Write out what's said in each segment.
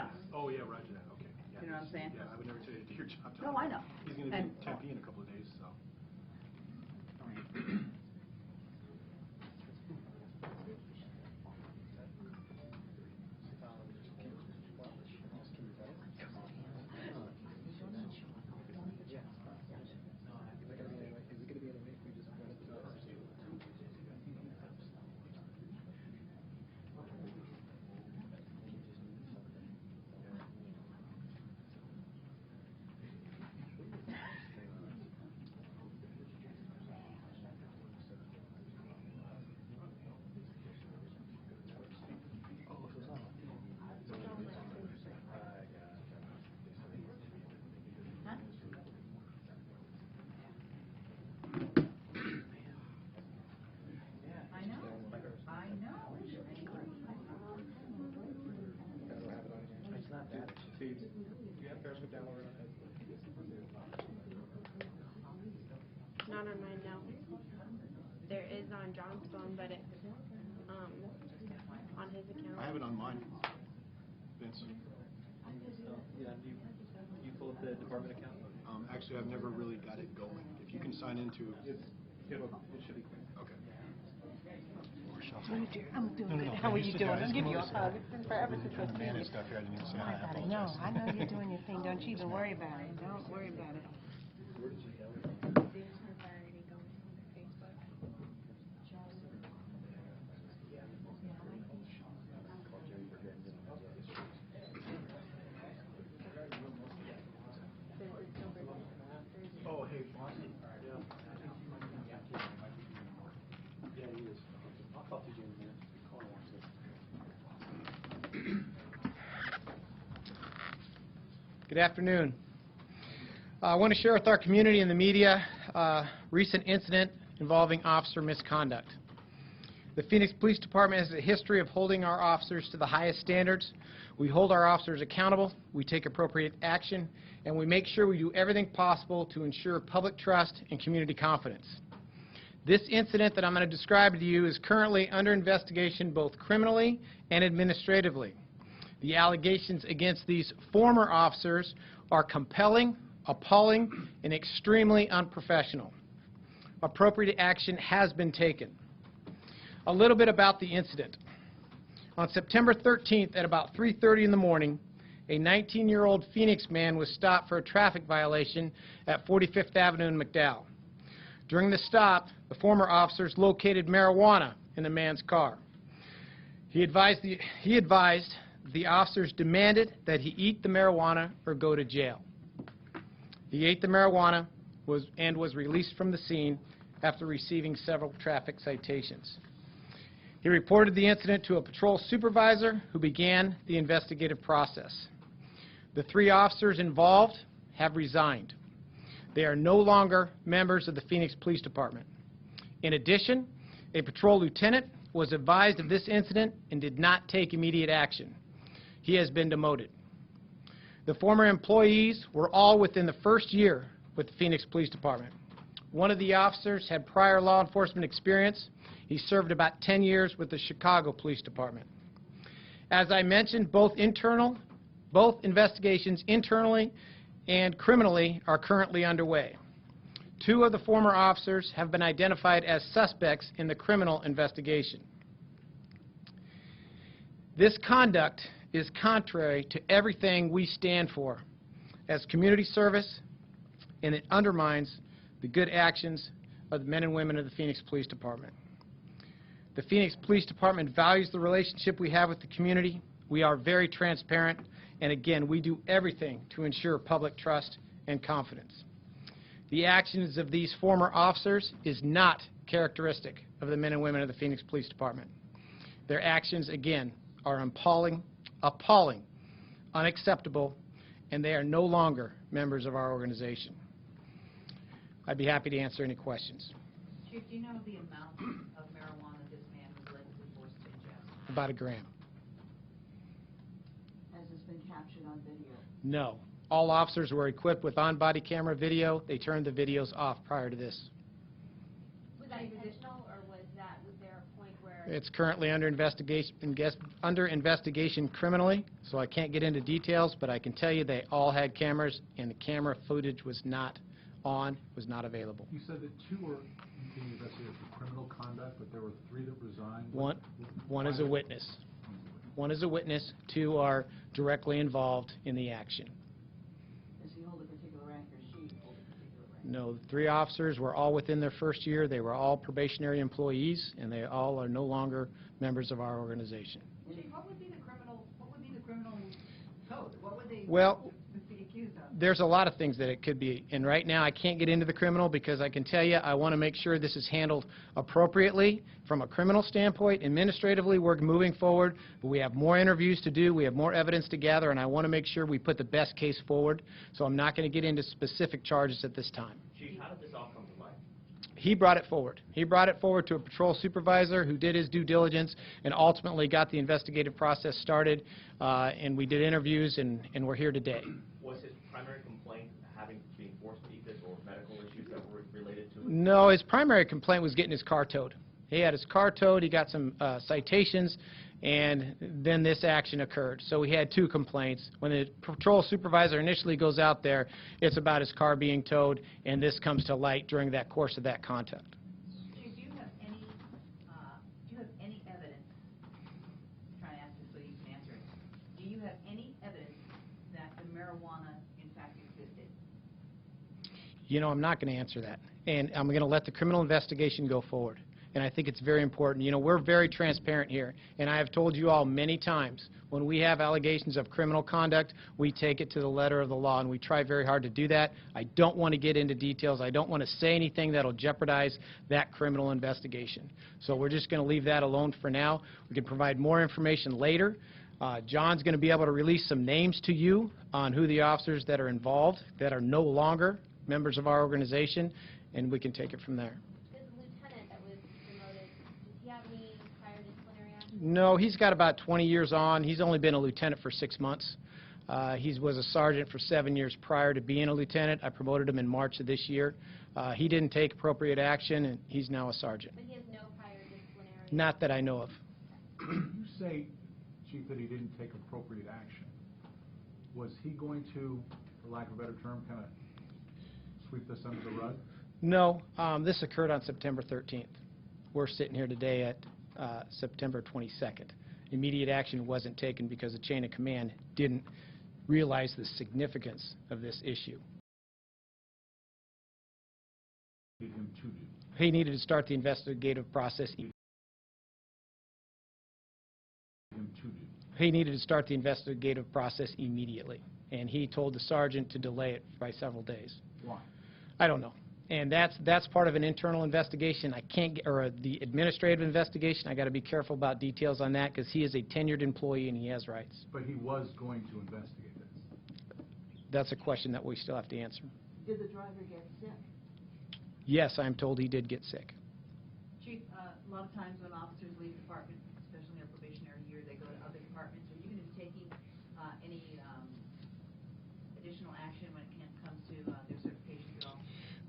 us. Oh, yeah, roger that, okay. Yeah, You know what I'm saying? Yeah, I would never tell you to do your job. No, I know. He's going to be And- in Tempe in a couple of days, so. Not on mine, no. There is on John's phone, but it's on his account. I have it on mine, Vince. Yeah, do you pull up the department account? Actually, I've never really got it going. If you can sign into It should be quick. Okay. I'm doing good. How are you doing? I'll give you a hug. It's been forever since I've seen you. Stuff here, I didn't even say I got it. No, I know you're doing your thing. Don't you even worry about it. Don't worry about it. Oh, hey, boss. Yeah. Yeah, he is. I'll talk to you in a minute. Call him once. Good afternoon. I want to share with our community and the media a recent incident involving officer misconduct. The Phoenix Police Department has a history of holding our officers to the highest standards. We hold our officers accountable, we take appropriate action, and we make sure we do everything possible to ensure public trust and community confidence. This incident that I'm going to describe to you is currently under investigation both criminally and administratively. The allegations against these former officers are compelling, appalling, and extremely unprofessional. Appropriate action has been taken. A little bit about the incident. On September 13th at about 3:30 in the morning, a 19-year-old Phoenix man was stopped for a traffic violation at 45th Avenue in McDowell. During the stop, the former officers located marijuana in the man's car. He advised the officers demanded that he eat the marijuana or go to jail. He ate the marijuana and was released from the scene after receiving several traffic citations. He reported the incident to a patrol supervisor who began the investigative process. The 3 officers involved have resigned. They are no longer members of the Phoenix Police Department. In addition, a patrol lieutenant was advised of this incident and did not take immediate action. He has been demoted. The former employees were all within the first year with the Phoenix Police Department. One of the officers had prior law enforcement experience. He served about 10 years with the Chicago Police Department. As I mentioned, both investigations internally and criminally are currently underway. 2 of the former officers have been identified as suspects in the criminal investigation. This conduct is contrary to everything we stand for as community service, and it undermines the good actions of the men and women of the Phoenix Police Department. The Phoenix Police Department values the relationship we have with the community. We are very transparent, and again, we do everything to ensure public trust and confidence. The actions of these former officers is not characteristic of the men and women of the Phoenix Police Department. Their actions, again, are appalling, unacceptable, and they are no longer members of our organization. I'd be happy to answer any questions. Chief, do you know the amount of marijuana this man was allegedly forced to ingest? About a gram. Has this been captured on video? No. All officers were equipped with on-body camera video. They turned the videos off prior to this. Was that intentional, or was there a point where It's currently under investigation criminally, so I can't get into details, but I can tell you they all had cameras, and the camera footage was not on, was not available. You said that 2 were being investigated for criminal conduct, but there were 3 that resigned. One is a witness. One is a witness. 2 are directly involved in the action. Does he hold a particular rank or she hold a particular rank? No, the 3 officers were all within their first year. They were all probationary employees, and they all are no longer members of our organization. Chief, what would be the criminal code? What would they Well, be accused of? there's a lot of things that it could be, and right now I can't get into the criminal because I can tell you I want to make sure this is handled appropriately from a criminal standpoint. Administratively, we're moving forward, but we have more interviews to do, we have more evidence to gather, and I want to make sure we put the best case forward, so I'm not going to get into specific charges at this time. Chief, how did this all come to light? He brought it forward. He brought it forward to a patrol supervisor who did his due diligence and ultimately got the investigative process started, and we did interviews, and we're here today. Was his primary complaint being forced to eat this or medical issues that were related to it? No, his primary complaint was getting his car towed. He had his car towed, he got some citations, and then this action occurred. So we had 2 complaints. When the patrol supervisor initially goes out there, it's about his car being towed, and this comes to light during that course of that contact. Chief, do you have any evidence, I'm trying to ask this so you can answer it, do you have any evidence that the marijuana in fact existed? You know, I'm not going to answer that, and I'm going to let the criminal investigation go forward. And I think it's very important. You know, we're very transparent here, and I have told you all many times, when we have allegations of criminal conduct, we take it to the letter of the law, and we try very hard to do that. I don't want to get into details. I don't want to say anything that will jeopardize that criminal investigation. So we're just going to leave that alone for now. We can provide more information later. John's going to be able to release some names to you on who the officers that are involved that are no longer members of our organization, and we can take it from there. No, he's got about 20 years on. He's only been a lieutenant for 6 months. He was a sergeant for 7 years prior to being a lieutenant. I promoted him in March of this year. He didn't take appropriate action, and he's now a sergeant. But he has no prior disciplinary... Not that I know of. You say, Chief, that he didn't take appropriate action. Was he going to, for lack of a better term, kind of sweep this under the rug? No, this occurred on September 13th. We're sitting here today at September 22nd. Immediate action wasn't taken because the chain of command didn't realize the significance of this issue. He needed to start the investigative process. He needed to start the investigative process immediately, and he told the sergeant to delay it by several days. Why? I don't know. And that's part of an internal investigation. I can't get, or the administrative investigation. I got to be careful about details on that because he is a tenured employee and he has rights. But he was going to investigate this. That's a question that we still have to answer. Did the driver get sick? Yes, I'm told he did get sick. Chief, a lot of times when officers leave departments, especially in their probationary year, they go to other departments. Are you going to be taking any additional action when it comes to their certifications at all?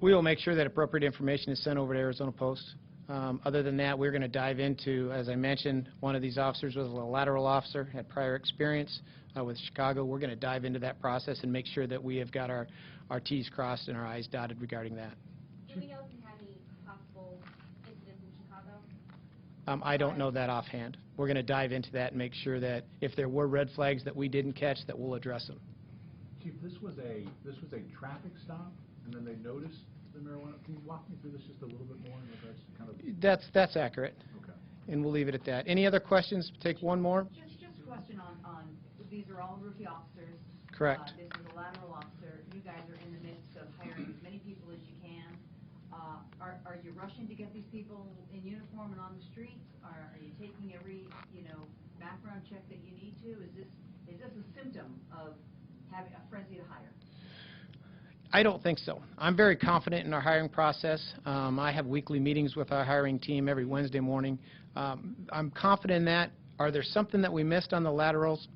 We will make sure that appropriate information is sent over to Arizona Post. Other than that, we're going to dive into, as I mentioned, one of these officers was a lateral officer, had prior experience with Chicago. We're going to dive into that process and make sure that we have got our T's crossed and our I's dotted regarding that. Do we know if you had any possible incidents in Chicago? I don't know that offhand. We're going to dive into that and make sure that if there were red flags that we didn't catch, that we'll address them. Chief, this was a traffic stop, and then they noticed the marijuana. Can you walk me through this just a little bit more in regards to kind of... That's accurate. Okay. And we'll leave it at that. Any other questions? Take one more. Just a question on these are all rookie officers. Correct. This is a lateral officer. You guys are in the midst of hiring as many people as you can. Are you rushing to get these people in uniform and on the street? Are you taking every background check that you need to? Is this a symptom of having a frenzy to hire? I don't think so. I'm very confident in our hiring process. I have weekly meetings with our hiring team every Wednesday morning. I'm confident in that. Are there something that we missed on the laterals?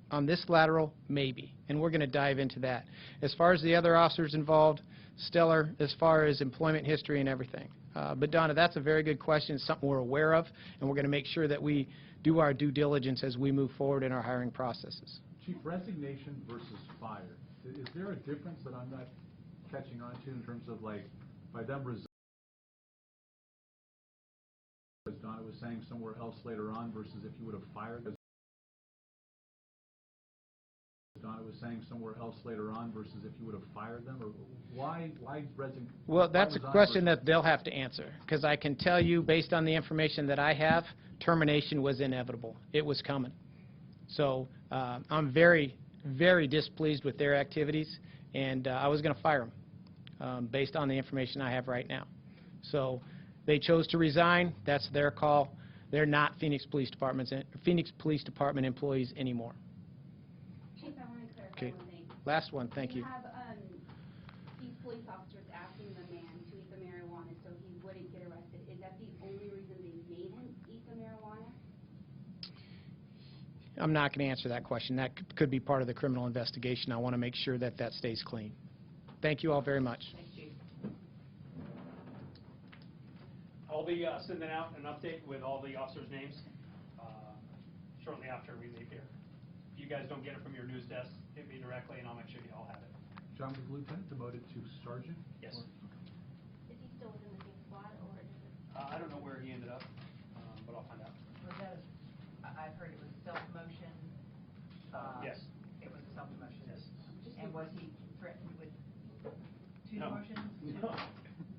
On this lateral, maybe, and we're going to dive into that. As far as the other officers involved, stellar as far as employment history and everything. But Donna, that's a very good question. It's something we're aware of, and we're going to make sure that we do our due diligence as we move forward in our hiring processes. Chief, resignation versus fire, is there a difference that I'm not catching on to in terms of, like, by them resigning, as Donna was saying, somewhere else later on, versus if you would have fired them? Donna was saying somewhere else later on versus if you would have fired them, or why resign? Well, that's a why resign question versus- that they'll have to answer, because I can tell you, based on the information that I have, termination was inevitable. It was coming. So I'm very, very displeased with their activities, and I was going to fire them based on the information I have right now. So they chose to resign. That's their call. They're not Phoenix Police Department employees anymore. Chief, I want to clarify Okay. one thing. Last one, thank you. You have these police officers asking the man to eat the marijuana so he wouldn't get arrested. Is that the only reason they made him eat the marijuana? I'm not going to answer that question. That could be part of the criminal investigation. I want to make sure that that stays clean. Thank you all very much. Thanks, Chief. I'll be sending out an update with all the officers' names shortly after we leave here. If you guys don't get it from your news desk, hit me directly and I'll make sure you all have it. John was lieutenant demoted to sergeant? Yes. Is he still within the same squad or is it? I don't know where he ended up, but I'll find out. Was that, I've heard it was self-promotion. Yes. It was a self-promotion. Yes. And was he threatened with two No. promotions? No.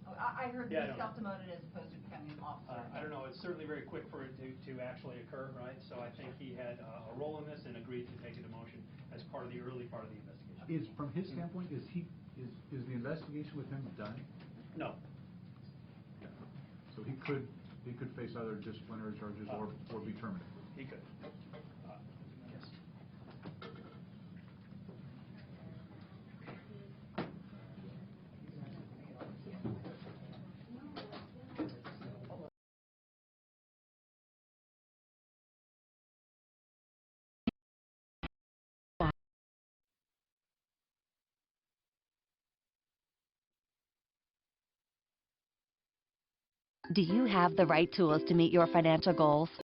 Oh, I heard Yeah, I he was don't know. self-demoted as opposed to becoming an officer. I don't know. It's certainly very quick for it to actually occur, right? So I think he had a role in this and agreed to take a demotion as part of the early part of the investigation. Is, from his standpoint, is the investigation with him done? No. So he could face either disciplinary charges or be terminated? He could. Yes. Do you have the right tools to meet your financial goals?